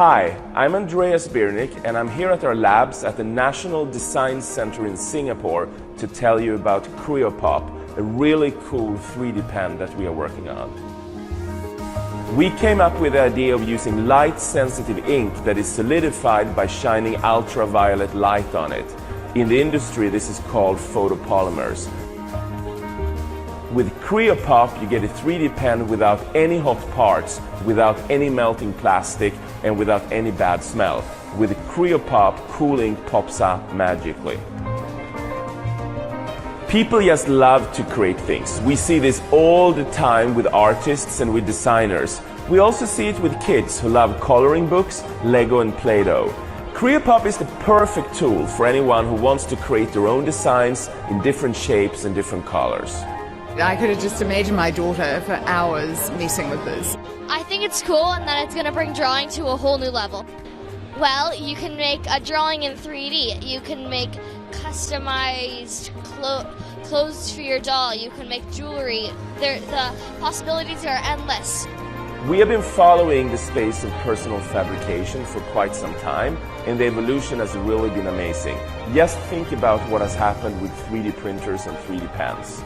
Hi, I'm Andreas Birnik and I'm here at our labs at the National Design Center in Singapore to tell you about Creopop, a really cool 3D pen that we are working on. We came up with the idea of using light-sensitive ink that is solidified by shining ultraviolet light on it. In the industry, this is called photopolymers. With Creopop, you get a 3D pen without any hot parts, without any melting plastic, and without any bad smell. With Creopop, cool ink pops up magically. People just love to create things. We see this all the time with artists and with designers. We also see it with kids who love coloring books, Lego and Play-Doh. Creopop is the perfect tool for anyone who wants to create their own designs in different shapes and different colors. I could have just imagined my daughter for hours messing with this. I think it's cool and that it's going to bring drawing to a whole new level. Well, you can make a drawing in 3D. You can make customized clothes for your doll. You can make jewelry. The possibilities are endless. We have been following the space of personal fabrication for quite some time, and the evolution has really been amazing. Just think about what has happened with 3D printers and 3D pens.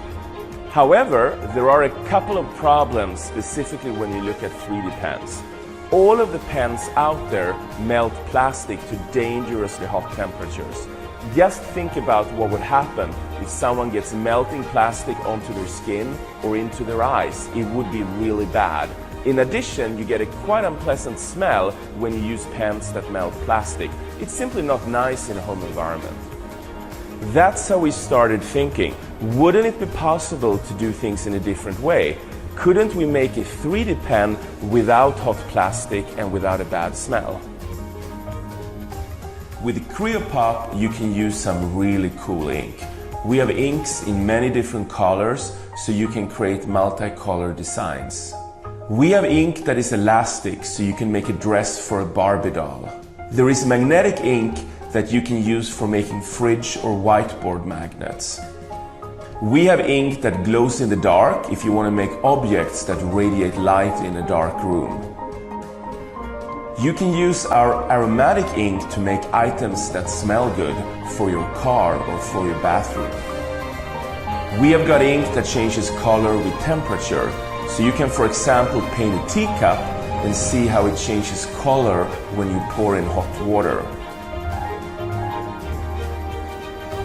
However, there are a couple of problems specifically when you look at 3D pens. All of the pens out there melt plastic to dangerously hot temperatures. Just think about what would happen if someone gets melting plastic onto their skin or into their eyes. It would be really bad. In addition, you get a quite unpleasant smell when you use pens that melt plastic. It's simply not nice in a home environment. That's how we started thinking, wouldn't it be possible to do things in a different way? Couldn't we make a 3D pen without hot plastic and without a bad smell? With Creopop, you can use some really cool ink. We have inks in many different colors, so you can create multicolor designs. We have ink that is elastic, so you can make a dress for a Barbie doll. There is magnetic ink that you can use for making fridge or whiteboard magnets. We have ink that glows in the dark if you want to make objects that radiate light in a dark room. You can use our aromatic ink to make items that smell good for your car or for your bathroom. We have got ink that changes color with temperature, so you can, for example, paint a teacup and see how it changes color when you pour in hot water.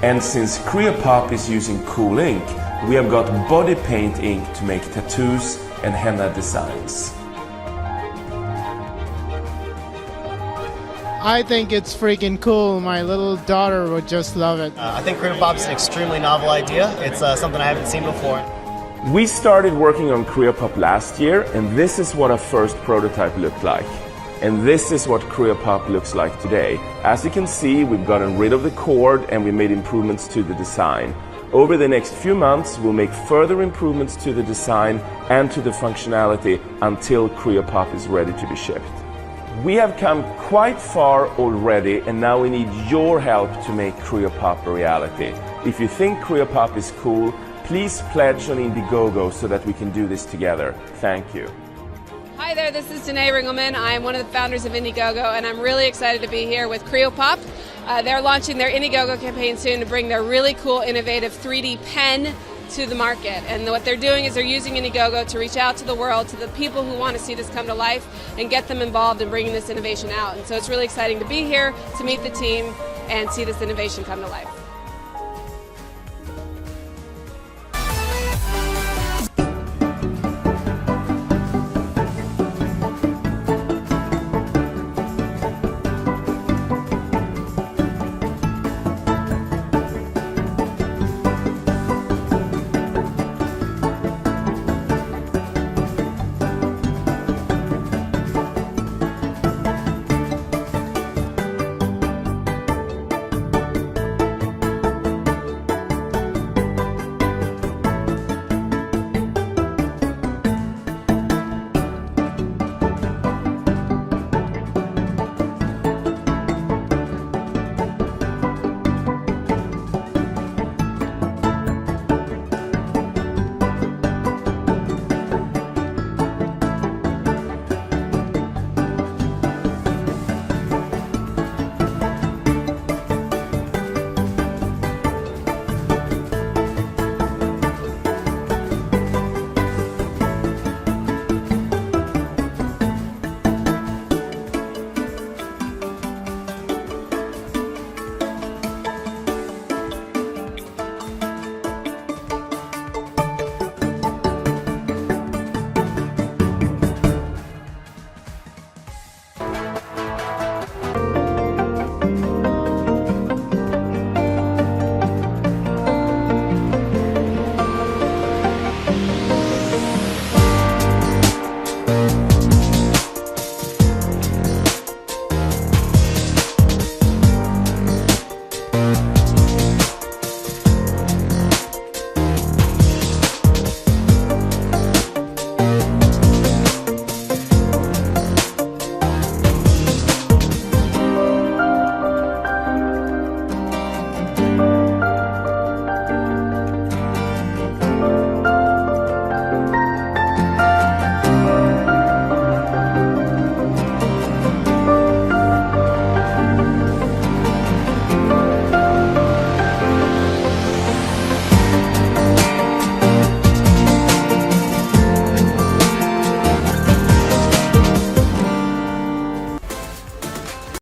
And since Creopop is using cool ink, we have got body paint ink to make tattoos and henna designs. I think it's freaking cool. My little daughter would just love it. I think Creopop is an extremely novel idea. It's something I haven't seen before. We started working on Creopop last year, and this is what our first prototype looked like. And this is what Creopop looks like today. As you can see, we've gotten rid of the cord and we made improvements to the design. Over the next few months, we'll make further improvements to the design and to the functionality until Creopop is ready to be shipped. We have come quite far already, and now we need your help to make Creopop a reality. If you think Creopop is cool, please pledge on Indiegogo so that we can do this together. Thank you. Hi there, this is Danae Ringelman. I'm one of the founders of Indiegogo, and I'm really excited to be here with Creopop. They're launching their Indiegogo campaign soon to bring their really cool, innovative 3D pen to the market. And what they're doing is they're using Indiegogo to reach out to the world, to the people who want to see this come to life, and get them involved in bringing this innovation out. And so it's really exciting to be here, to meet the team, and see this innovation come to life.